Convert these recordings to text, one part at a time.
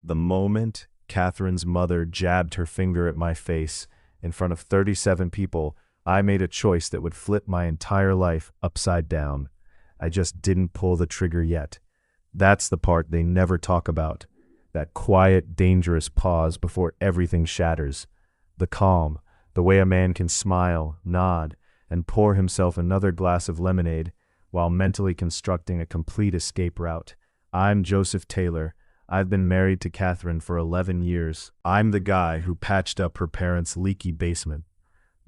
The moment Catherine's mother jabbed her finger at my face in front of 37 people, I made a choice that would flip my entire life upside down. I just didn't pull the trigger yet. That's the part they never talk about. That quiet, dangerous pause before everything shatters. The calm, the way a man can smile, nod, and pour himself another glass of lemonade while mentally constructing a complete escape route. I'm Joseph Taylor. I've been married to Catherine for 11 years. I'm the guy who patched up her parents' leaky basement,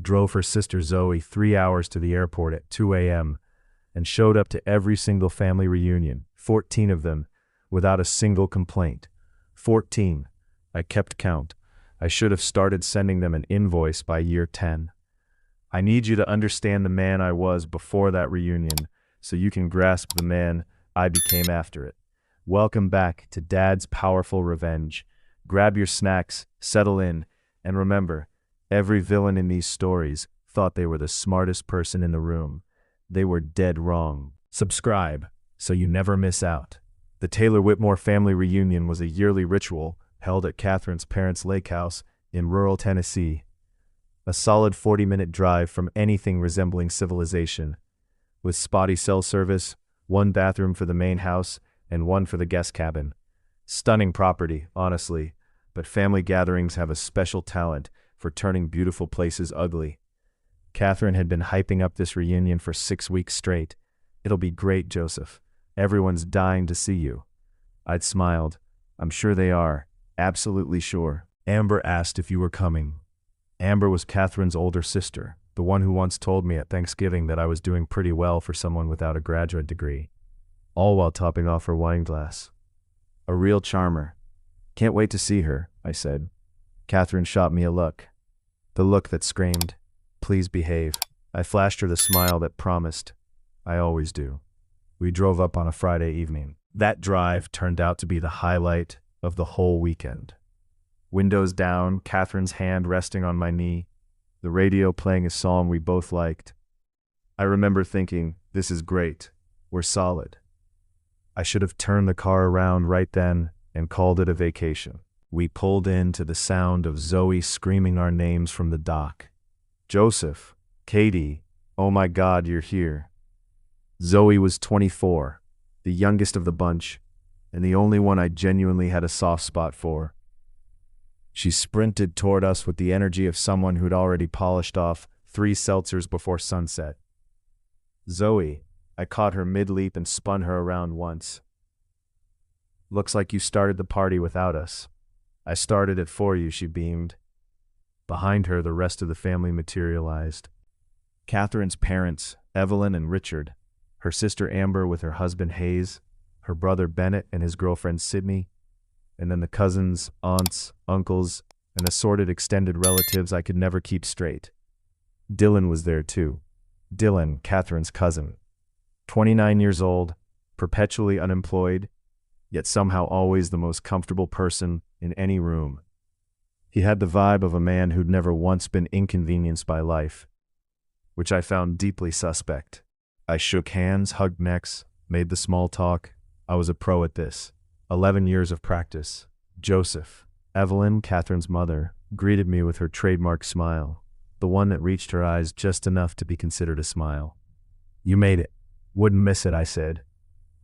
drove her sister Zoe 3 hours to the airport at 2 a.m., and showed up to every single family reunion, 14 of them, without a single complaint. 14. I kept count. I should have started sending them an invoice by year 10. I need you to understand the man I was before that reunion, so you can grasp the man I became after it. Welcome back to Dad's Powerful Revenge. Grab your snacks, settle in, and remember, every villain in these stories thought they were the smartest person in the room. They were dead wrong. Subscribe so you never miss out. The Taylor Whitmore family reunion was a yearly ritual held at Catherine's parents' lake house in rural Tennessee. A solid 40-minute drive from anything resembling civilization, with spotty cell service, one bathroom for the main house, and one for the guest cabin. Stunning property, honestly, but family gatherings have a special talent for turning beautiful places ugly. Catherine had been hyping up this reunion for 6 weeks straight. It'll be great, Joseph. Everyone's dying to see you. I'd smiled. I'm sure they are. Absolutely sure. Amber asked if you were coming. Amber was Catherine's older sister, the one who once told me at Thanksgiving that I was doing pretty well for someone without a graduate degree, all while topping off her wine glass. A real charmer. Can't wait to see her, I said. Catherine shot me a look. The look that screamed, "Please behave." I flashed her the smile that promised. I always do. We drove up on a Friday evening. That drive turned out to be the highlight of the whole weekend. Windows down, Catherine's hand resting on my knee, the radio playing a song we both liked. I remember thinking, this is great. We're solid. I should have turned the car around right then and called it a vacation. We pulled in to the sound of Zoe screaming our names from the dock. Joseph, Katie, oh my God, you're here. Zoe was 24, the youngest of the bunch, and the only one I genuinely had a soft spot for. She sprinted toward us with the energy of someone who'd already polished off 3 seltzers before sunset. Zoe, I caught her mid-leap and spun her around once. Looks like you started the party without us. I started it for you, she beamed. Behind her, the rest of the family materialized. Catherine's parents, Evelyn and Richard, her sister Amber with her husband Hayes, her brother Bennett and his girlfriend Sydney, and then the cousins, aunts, uncles, and assorted extended relatives I could never keep straight. Dylan was there too. Dylan, Catherine's cousin. 29 years old, perpetually unemployed, yet somehow always the most comfortable person in any room. He had the vibe of a man who'd never once been inconvenienced by life, which I found deeply suspect. I shook hands, hugged necks, made the small talk. I was a pro at this. 11 years of practice. Joseph, Evelyn, Catherine's mother, greeted me with her trademark smile, the one that reached her eyes just enough to be considered a smile. You made it. Wouldn't miss it, I said.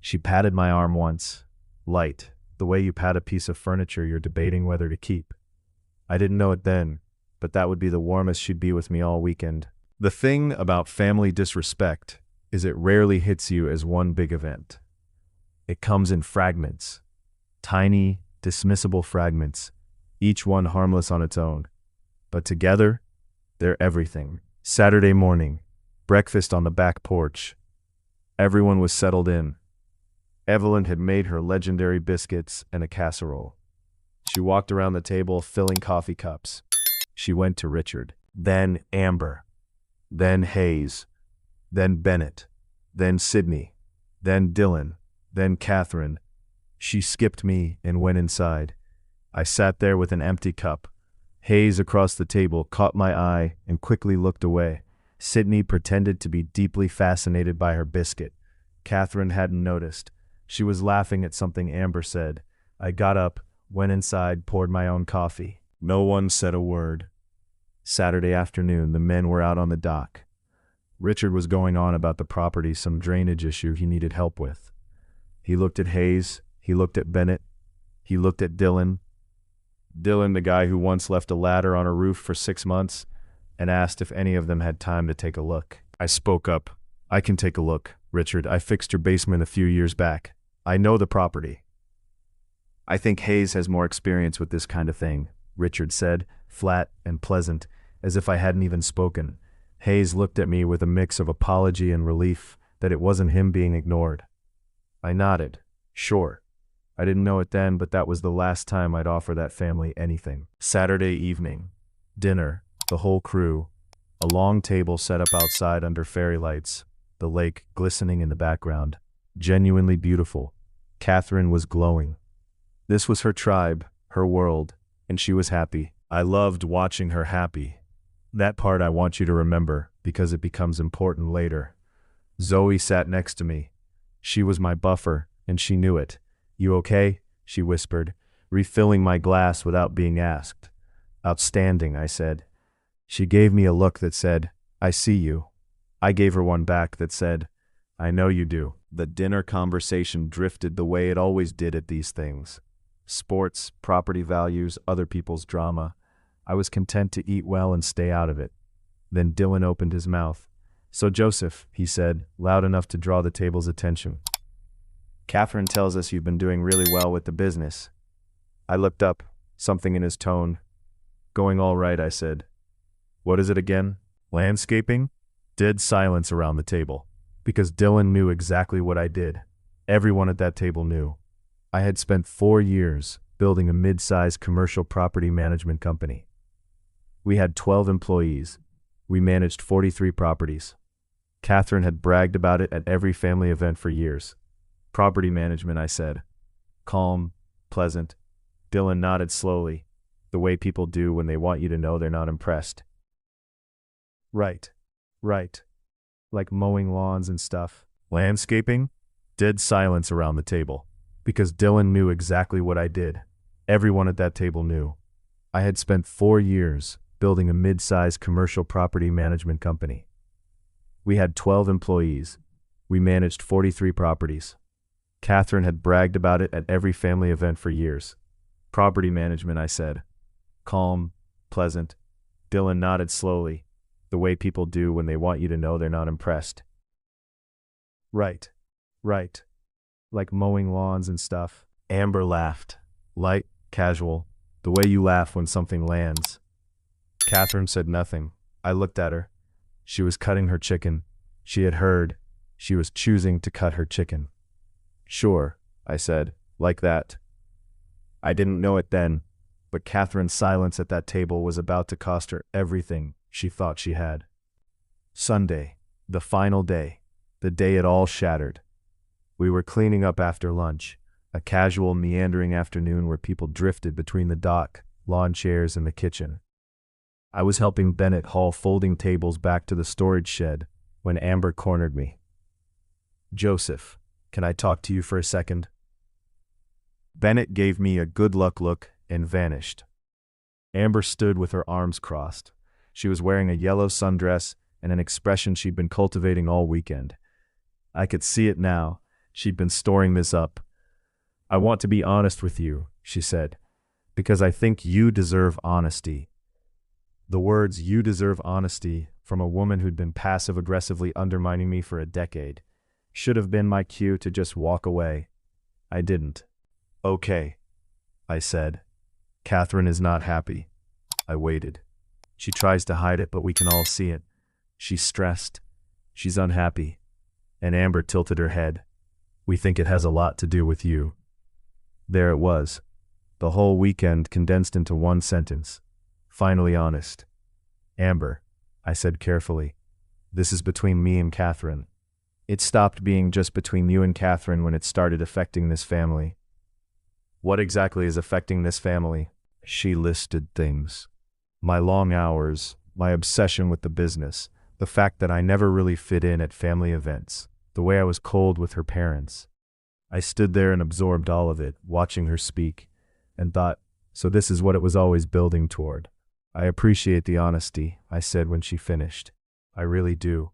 She patted my arm once. Light, the way you pat a piece of furniture you're debating whether to keep. I didn't know it then, but that would be the warmest she'd be with me all weekend. The thing about family disrespect is it rarely hits you as one big event. It comes in fragments. Tiny, dismissible fragments, each one harmless on its own. But together, they're everything. Saturday morning, breakfast on the back porch. Everyone was settled in. Evelyn had made her legendary biscuits and a casserole. She walked around the table filling coffee cups. She went to Richard, then Amber, then Hayes, then Bennett, then Sydney, then Dylan, then Catherine. She skipped me and went inside. I sat there with an empty cup. Hayes across the table caught my eye and quickly looked away. Sydney pretended to be deeply fascinated by her biscuit. Catherine hadn't noticed. She was laughing at something Amber said. I got up, went inside, poured my own coffee. No one said a word. Saturday afternoon, the men were out on the dock. Richard was going on about the property, some drainage issue he needed help with. He looked at Hayes, he looked at Bennett, he looked at Dylan. Dylan, the guy who once left a ladder on a roof for 6 months, and asked if any of them had time to take a look. I spoke up. I can take a look, Richard. I fixed your basement a few years back. I know the property. I think Hayes has more experience with this kind of thing, Richard said, flat and pleasant, as if I hadn't even spoken. Hayes looked at me with a mix of apology and relief that it wasn't him being ignored. I nodded. Sure. I didn't know it then, but that was the last time I'd offer that family anything. Saturday evening. Dinner. The whole crew. A long table set up outside under fairy lights. The lake glistening in the background. Genuinely beautiful. Catherine was glowing. This was her tribe, her world, and she was happy. I loved watching her happy. That part I want you to remember, because it becomes important later. Zoe sat next to me. She was my buffer, and she knew it. You okay? She whispered, refilling my glass without being asked. Outstanding, I said. She gave me a look that said, I see you. I gave her one back that said, I know you do. The dinner conversation drifted the way it always did at these things. Sports, property values, other people's drama. I was content to eat well and stay out of it. Then Dylan opened his mouth. So Joseph, he said, loud enough to draw the table's attention. Catherine tells us you've been doing really well with the business. I looked up, something in his tone. Going all right, I said. What is it again? Landscaping? Dead silence around the table, because Dylan knew exactly what I did. Everyone at that table knew. I had spent 4 years building a mid-sized commercial property management company. We had 12 employees. We managed 43 properties. Catherine had bragged about it at every family event for years. Property management, I said. Calm, pleasant. Dylan nodded slowly, the way people do when they want you to know they're not impressed. Right. Like mowing lawns and stuff. Landscaping? Dead silence around the table, because Dylan knew exactly what I did. Everyone at that table knew. I had spent 4 years building a mid-sized commercial property management company. We had 12 employees. We managed 43 properties. Catherine had bragged about it at every family event for years. Property management, I said. Calm, pleasant. Dylan nodded slowly, the way people do when they want you to know they're not impressed. Right. Like mowing lawns and stuff. Amber laughed. Light, casual, the way you laugh when something lands. Catherine said nothing. I looked at her. She was cutting her chicken. She had heard. She was choosing to cut her chicken. Sure, I said, like that. I didn't know it then, but Catherine's silence at that table was about to cost her everything she thought she had. Sunday, the final day, the day it all shattered. We were cleaning up after lunch, a casual, meandering afternoon where people drifted between the dock, lawn chairs, and the kitchen. I was helping Bennett haul folding tables back to the storage shed when Amber cornered me. Joseph, can I talk to you for a second? Bennett gave me a good luck look and vanished. Amber stood with her arms crossed. She was wearing a yellow sundress and an expression she'd been cultivating all weekend. I could see it now. She'd been storing this up. I want to be honest with you, she said, because I think you deserve honesty. The words, you deserve honesty, from a woman who'd been passive-aggressively undermining me for a decade, should have been my cue to just walk away. I didn't. Okay, I said. Catherine is not happy. I waited. She tries to hide it, but we can all see it. She's stressed. She's unhappy. And Amber tilted her head. We think it has a lot to do with you. There it was. The whole weekend condensed into one sentence. Finally honest. Amber, I said carefully, this is between me and Catherine. It stopped being just between you and Catherine when it started affecting this family. What exactly is affecting this family? She listed things. My long hours, my obsession with the business, the fact that I never really fit in at family events, the way I was cold with her parents. I stood there and absorbed all of it, watching her speak. and thought, so this is what it was always building toward. I appreciate the honesty, I said when she finished. I really do.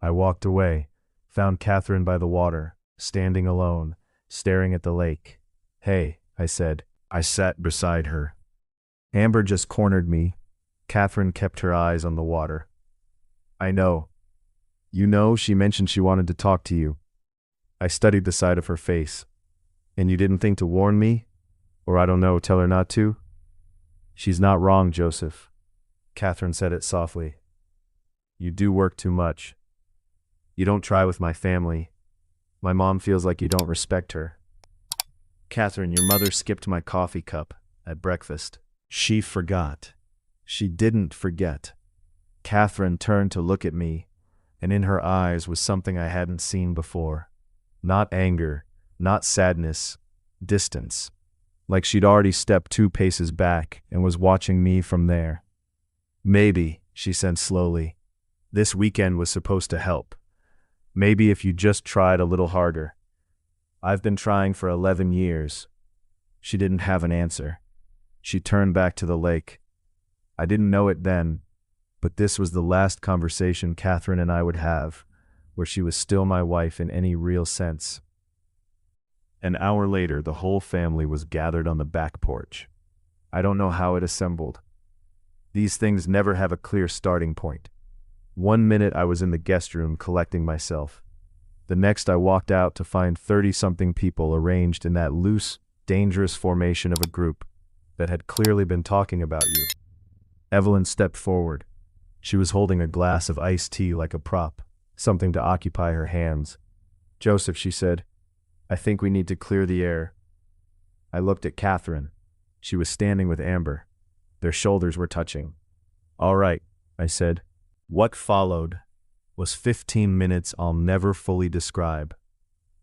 I walked away, found Catherine by the water, standing alone, staring at the lake. Hey, I said. I sat beside her. Amber just cornered me. Catherine kept her eyes on the water. I know. You know, she mentioned she wanted to talk to you. I studied the side of her face. And you didn't think to warn me? Or I don't know, tell her not to? She's not wrong, Joseph. Catherine said it softly. You do work too much. You don't try with my family. My mom feels like you don't respect her. Catherine, your mother skipped my coffee cup at breakfast. She forgot. She didn't forget. Catherine turned to look at me, and in her eyes was something I hadn't seen before. Not anger, not sadness, distance. Like she'd already stepped 2 paces back and was watching me from there. Maybe, she said slowly, this weekend was supposed to help. Maybe if you just tried a little harder. I've been trying for 11 years. She didn't have an answer. She turned back to the lake. I didn't know it then, but this was the last conversation Catherine and I would have, where she was still my wife in any real sense. An hour later, the whole family was gathered on the back porch. I don't know how it assembled. These things never have a clear starting point. 1 minute I was in the guest room collecting myself. The next I walked out to find 30-something people arranged in that loose, dangerous formation of a group that had clearly been talking about you. Evelyn stepped forward. She was holding a glass of iced tea like a prop, something to occupy her hands. Joseph, she said, I think we need to clear the air. I looked at Catherine. She was standing with Amber. Their shoulders were touching. All right, I said. What followed was 15 minutes I'll never fully describe,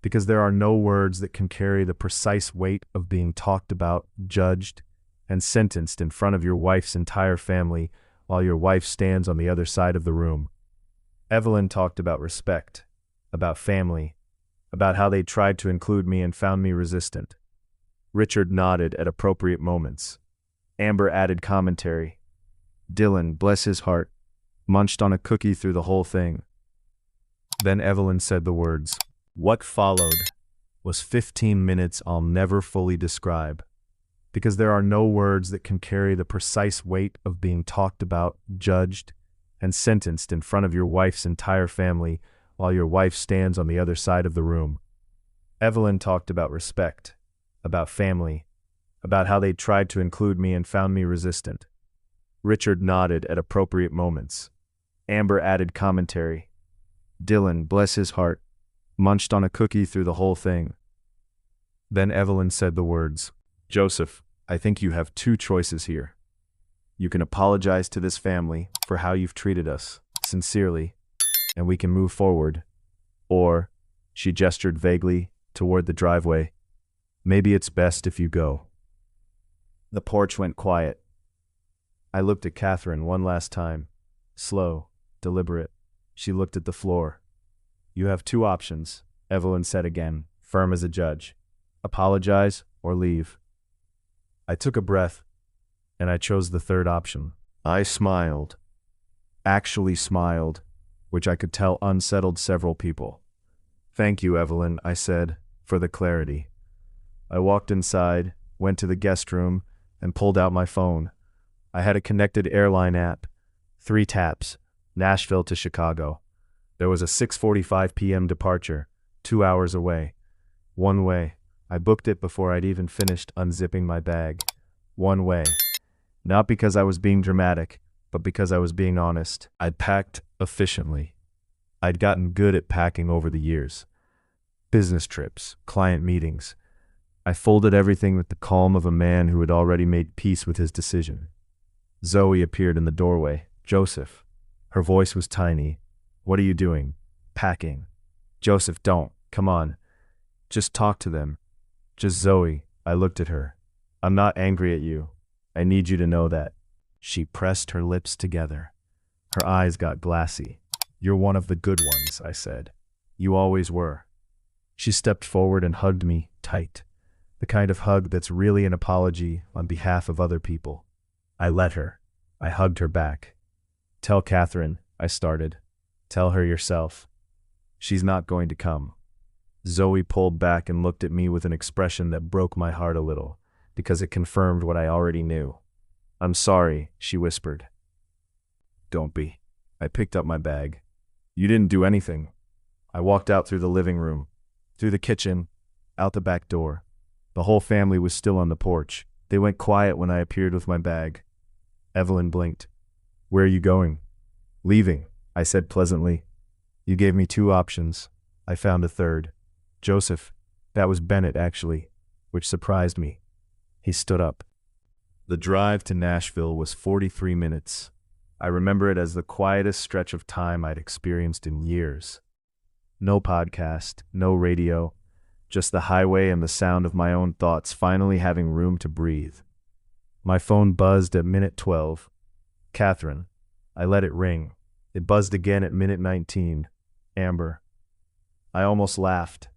because there are no words that can carry the precise weight of being talked about, judged, and sentenced in front of your wife's entire family while your wife stands on the other side of the room. Evelyn talked about respect, about family, about how they tried to include me and found me resistant. Richard nodded at appropriate moments. Amber added commentary. Dylan, bless his heart, munched on a cookie through the whole thing. Then Evelyn said the words. What followed was 15 minutes I'll never fully describe, because there are no words that can carry the precise weight of being talked about, judged, and sentenced in front of your wife's entire family while your wife stands on the other side of the room. Evelyn talked about respect, about family, about how they tried to include me and found me resistant. Richard nodded at appropriate moments. Amber added commentary. Dylan, bless his heart, munched on a cookie through the whole thing. Then Evelyn said the words, Joseph, I think you have 2 choices here. You can apologize to this family for how you've treated us, sincerely, and we can move forward. Or, she gestured vaguely toward the driveway, maybe it's best if you go. The porch went quiet. I looked at Catherine one last time, slow, deliberate. She looked at the floor. You have 2 options, Evelyn said again, firm as a judge. Apologize or leave. I took a breath, and I chose the 3rd option. I smiled. Actually smiled, which I could tell unsettled several people. Thank you, Evelyn, I said, for the clarity. I walked inside, went to the guest room, and pulled out my phone. I had a connected airline app. 3 taps, Nashville to Chicago. There was a 6:45 p.m. departure, 2 hours away. One way. I booked it before I'd even finished unzipping my bag. One way. Not because I was being dramatic, but because I was being honest. I'd packed efficiently. I'd gotten good at packing over the years. Business trips, client meetings. I folded everything with the calm of a man who had already made peace with his decision. Zoe appeared in the doorway. Joseph. Her voice was tiny. What are you doing? Packing. Joseph, don't. Come on. Just talk to them. Just Zoe. I looked at her. I'm not angry at you. I need you to know that. She pressed her lips together. Her eyes got glassy. You're one of the good ones, I said. You always were. She stepped forward and hugged me tight. The kind of hug that's really an apology on behalf of other people. I let her. I hugged her back. Tell Catherine, I started. Tell her yourself. She's not going to come. Zoe pulled back and looked at me with an expression that broke my heart a little, because it confirmed what I already knew. I'm sorry, she whispered. Don't be. I picked up my bag. You didn't do anything. I walked out through the living room, through the kitchen, out the back door. The whole family was still on the porch. They went quiet when I appeared with my bag. Evelyn blinked. Where are you going? Leaving, I said pleasantly. You gave me two options. I found a third. Joseph. That was Bennett, actually, which surprised me. He stood up. The drive to Nashville was 43 minutes. I remember it as the quietest stretch of time I'd experienced in years. No podcast, no radio, just the highway and the sound of my own thoughts finally having room to breathe. My phone buzzed at minute 12. Catherine. I let it ring. It buzzed again at minute 19. Amber. I almost laughed.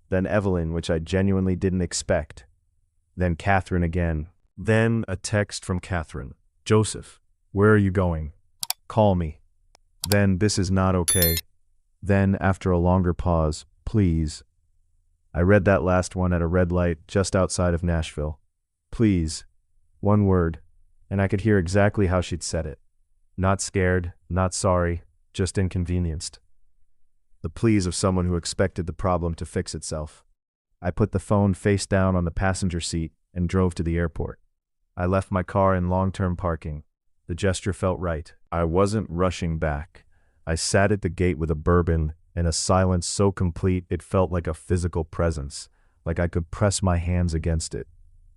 Then Evelyn, which I genuinely didn't expect. Then Catherine again. Then a text from Catherine. Joseph, where are you going? Call me. Then this is not okay. Then, after a longer pause, please. I read that last one at a red light just outside of Nashville. Please. One word, and I could hear exactly how she'd said it. Not scared, not sorry, just inconvenienced. The pleas of someone who expected the problem to fix itself. I put the phone face down on the passenger seat and drove to the airport. I left my car in long-term parking. The gesture felt right. I wasn't rushing back. I sat at the gate with a bourbon and a silence so complete it felt like a physical presence, like I could press my hands against it.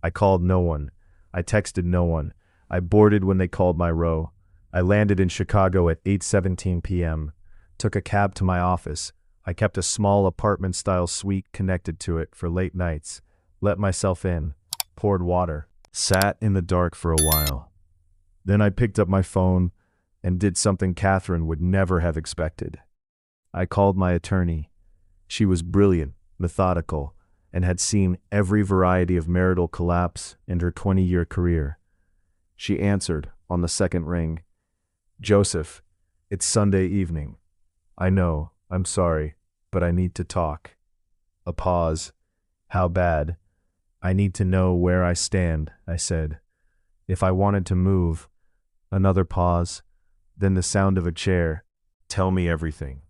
I called no one. I texted no one. I boarded when they called my row. I landed in Chicago at 8:17 p.m., took a cab to my office. I kept a small apartment-style suite connected to it for late nights, let myself in, poured water, sat in the dark for a while. Then I picked up my phone and did something Catherine would never have expected. I called my attorney. She was brilliant, methodical, and had seen every variety of marital collapse in her 20-year career. She answered on the second ring. Joseph, it's Sunday evening. I know, I'm sorry, but I need to talk. A pause. How bad? I need to know where I stand, I said. If I wanted to move. Another pause. Then the sound of a chair. Tell me everything.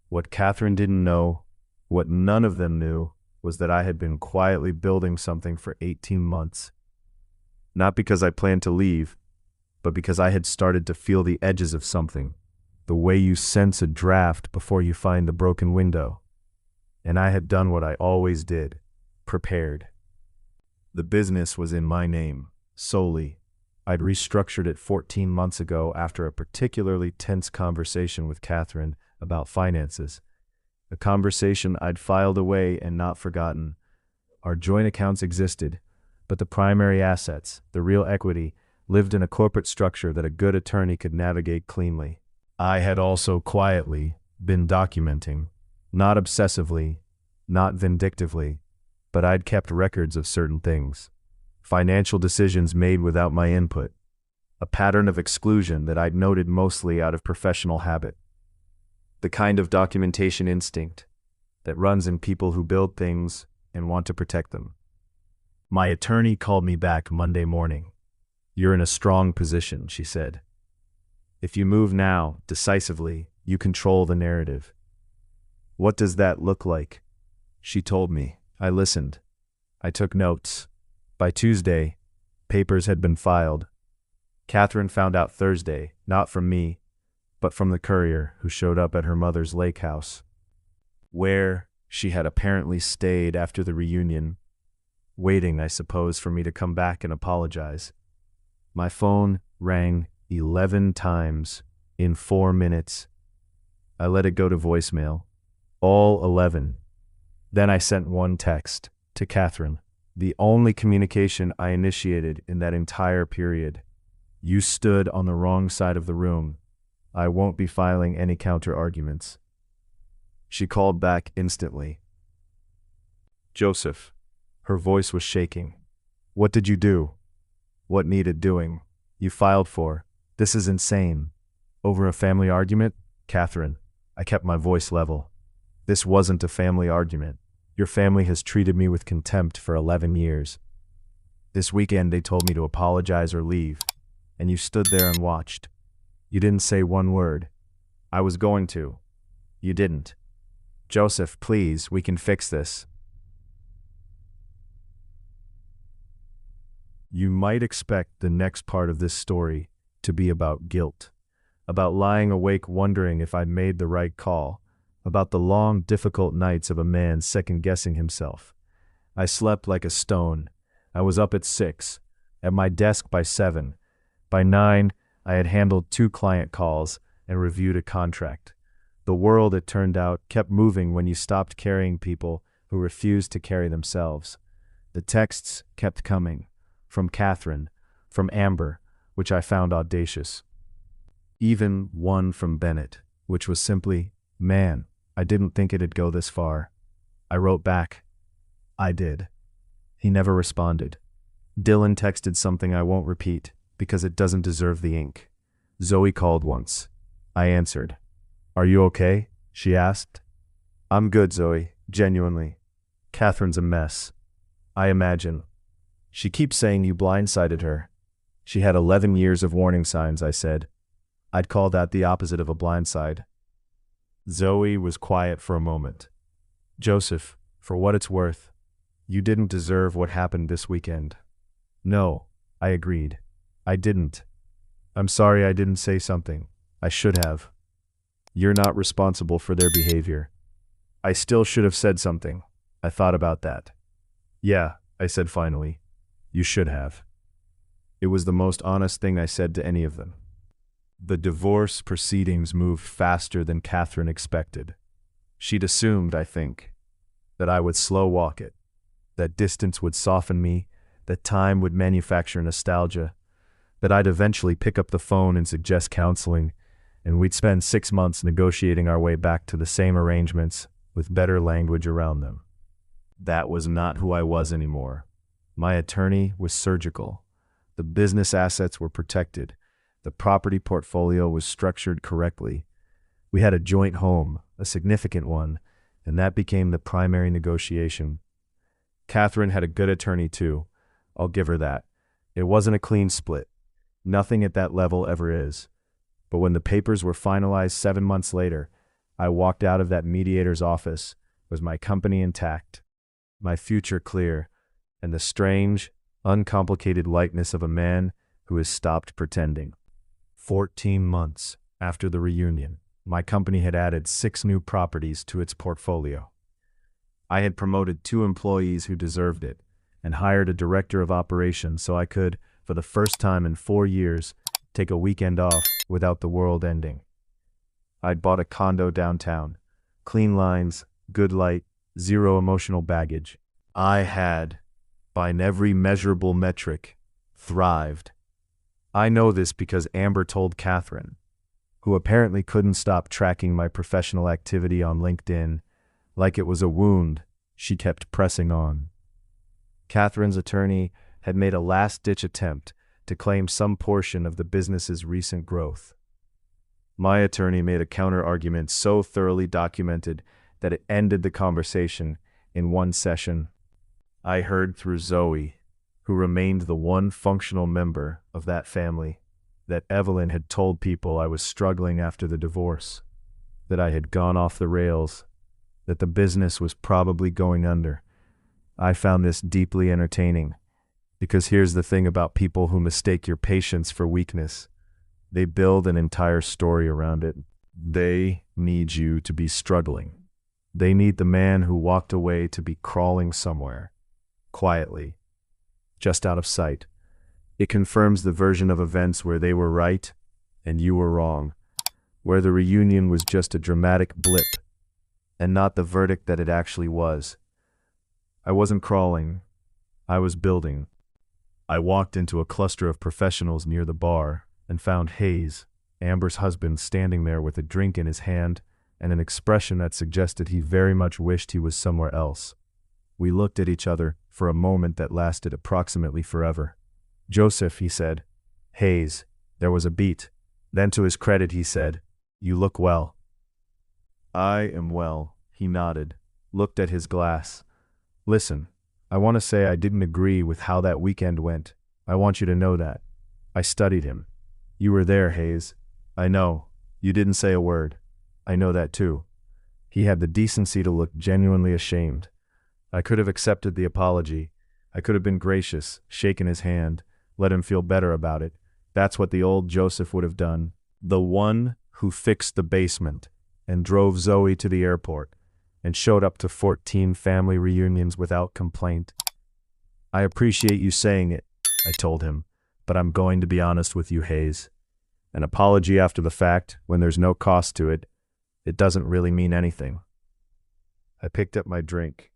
What Catherine didn't know, what none of them knew, was that I had been quietly building something for 18 months. Not because I planned to leave, but because I had started to feel the edges of something, the way you sense a draft before you find the broken window. And I had done what I always did, prepared. The business was in my name, solely. I'd restructured it 14 months ago after a particularly tense conversation with Catherine about finances. A conversation I'd filed away and not forgotten. Our joint accounts existed, but the primary assets, the real equity, lived in a corporate structure that a good attorney could navigate cleanly. I had also quietly been documenting, not obsessively, not vindictively, but I'd kept records of certain things. Financial decisions made without my input. A pattern of exclusion that I'd noted mostly out of professional habit. The kind of documentation instinct that runs in people who build things and want to protect them. My attorney called me back Monday morning. You're in a strong position, she said. If you move now, decisively, you control the narrative. What does that look like? She told me. I listened. I took notes. By Tuesday, papers had been filed. Catherine found out Thursday, not from me, but from the courier who showed up at her mother's lake house, where she had apparently stayed after the reunion, waiting, I suppose, for me to come back and apologize. My phone rang 11 times in 4 minutes. I let it go to voicemail, all 11. Then I sent one text to Catherine, the only communication I initiated in that entire period. You stood on the wrong side of the room. I won't be filing any counter-arguments. She called back instantly. Joseph, Her voice was shaking. What did you do? What needed doing? You filed for. This is insane. Over a family argument? Catherine, I kept my voice level. This wasn't a family argument. Your family has treated me with contempt for 11 years. This weekend they told me to apologize or leave, and you stood there and watched. You didn't say one word. I was going to. You didn't. Joseph, please, we can fix this. You might expect the next part of this story to be about guilt, about lying awake wondering if I'd made the right call, about the long, difficult nights of a man second-guessing himself. I slept like a stone. I was up at 6, at my desk by 7. By 9, I had handled 2 client calls and reviewed a contract. The world, it turned out, kept moving when you stopped carrying people who refused to carry themselves. The texts kept coming, from Catherine, from Amber, which I found audacious. Even one from Bennett, which was simply, "Man, I didn't think it'd go this far." I wrote back, "I did." He never responded. Dylan texted something I won't repeat, because it doesn't deserve the ink. Zoe called once. I answered. "Are you okay?" she asked. "I'm good, Zoe, genuinely. Catherine's a mess. I imagine. She keeps saying you blindsided her." "She had 11 years of warning signs," I said. "I'd call that the opposite of a blindside." Zoe was quiet for a moment. "Joseph, for what it's worth, you didn't deserve what happened this weekend." "No," I agreed. "I didn't. I'm sorry I didn't say something. I should have. You're not responsible for their behavior." "I still should have said something. I thought about that." "Yeah," I said finally. "You should have." It was the most honest thing I said to any of them. The divorce proceedings moved faster than Catherine expected. She'd assumed, I think, that I would slow walk it, that distance would soften me, that time would manufacture nostalgia, that I'd eventually pick up the phone and suggest counseling, and we'd spend 6 months negotiating our way back to the same arrangements with better language around them. That was not who I was anymore. My attorney was surgical. The business assets were protected. The property portfolio was structured correctly. We had a joint home, a significant one, and that became the primary negotiation. Catherine had a good attorney too. I'll give her that. It wasn't a clean split. Nothing at that level ever is. But when the papers were finalized 7 months later, I walked out of that mediator's office with my company intact, my future clear, and the strange, uncomplicated lightness of a man who has stopped pretending. 14 months after the reunion, my company had added 6 new properties to its portfolio. I had promoted 2 employees who deserved it and hired a director of operations so I could, for the first time in 4 years, take a weekend off without the world ending. I'd bought a condo downtown. Clean lines, good light, zero emotional baggage. I had, by every measurable metric, thrived. I know this because Amber told Catherine, who apparently couldn't stop tracking my professional activity on LinkedIn. Like it was a wound, she kept pressing on. Catherine's attorney had made a last-ditch attempt to claim some portion of the business's recent growth. My attorney made a counter-argument so thoroughly documented that it ended the conversation in one session. I heard through Zoe, who remained the one functional member of that family, that Evelyn had told people I was struggling after the divorce, that I had gone off the rails, that the business was probably going under. I found this deeply entertaining, because here's the thing about people who mistake your patience for weakness. They build an entire story around it. They need you to be struggling. They need the man who walked away to be crawling somewhere, quietly, just out of sight. It confirms the version of events where they were right and you were wrong, where the reunion was just a dramatic blip and not the verdict that it actually was. I wasn't crawling. I was building. I walked into a cluster of professionals near the bar and found Hayes, Amber's husband, standing there with a drink in his hand and an expression that suggested he very much wished he was somewhere else. We looked at each other for for a moment that lasted approximately forever. "Joseph," he said. "Hayes." There was a beat. Then to his credit he said, "You look well." "I am well," he nodded, looked at his glass. "Listen, I want to say I didn't agree with how that weekend went. I want you to know that. I studied him. You were there, Hayes. I know. You didn't say a word. I know that too." He had the decency to look genuinely ashamed. I could have accepted the apology. I could have been gracious, shaken his hand, let him feel better about it. That's what the old Joseph would have done. The one who fixed the basement and drove Zoe to the airport and showed up to 14 family reunions without complaint. "I appreciate you saying it," I told him, "but I'm going to be honest with you, Hayes. An apology after the fact, when there's no cost to it, it doesn't really mean anything." I picked up my drink.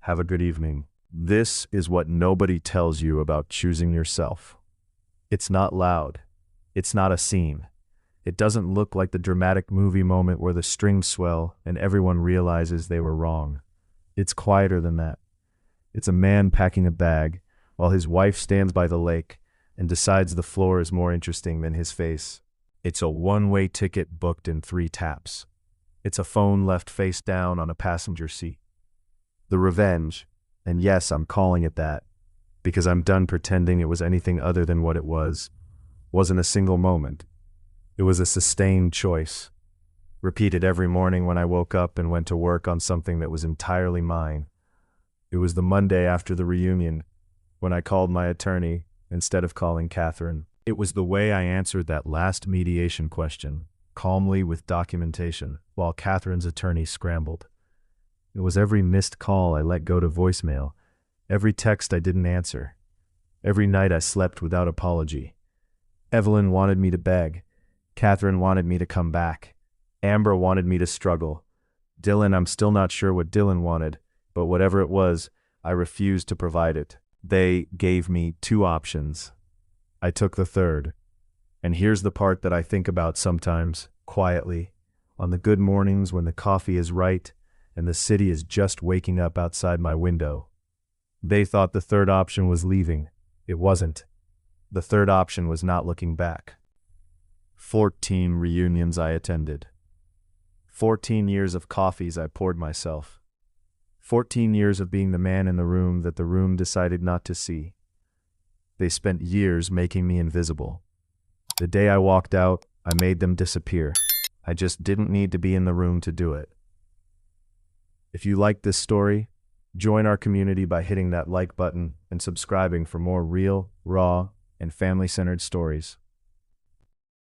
"Have a good evening." This is what nobody tells you about choosing yourself. It's not loud. It's not a scene. It doesn't look like the dramatic movie moment where the strings swell and everyone realizes they were wrong. It's quieter than that. It's a man packing a bag while his wife stands by the lake and decides the floor is more interesting than his face. It's a one-way ticket booked in 3 taps. It's a phone left face down on a passenger seat. The revenge, and yes, I'm calling it that, because I'm done pretending it was anything other than what it wasn't a single moment. It was a sustained choice, repeated every morning when I woke up and went to work on something that was entirely mine. It was the Monday after the reunion, when I called my attorney instead of calling Catherine. It was the way I answered that last mediation question, calmly with documentation, while Catherine's attorney scrambled. It was every missed call I let go to voicemail, every text I didn't answer, every night I slept without apology. Evelyn wanted me to beg. Catherine wanted me to come back. Amber wanted me to struggle. Dylan, I'm still not sure what Dylan wanted, but whatever it was, I refused to provide it. They gave me 2 options. I took the third. And here's the part that I think about sometimes, quietly, on the good mornings when the coffee is right and the city is just waking up outside my window. They thought the third option was leaving. It wasn't. The third option was not looking back. 14 reunions I attended. 14 years of coffees I poured myself. 14 years of being the man in the room that the room decided not to see. They spent years making me invisible. The day I walked out, I made them disappear. I just didn't need to be in the room to do it. If you like this story, join our community by hitting that like button and subscribing for more real, raw, and family-centered stories.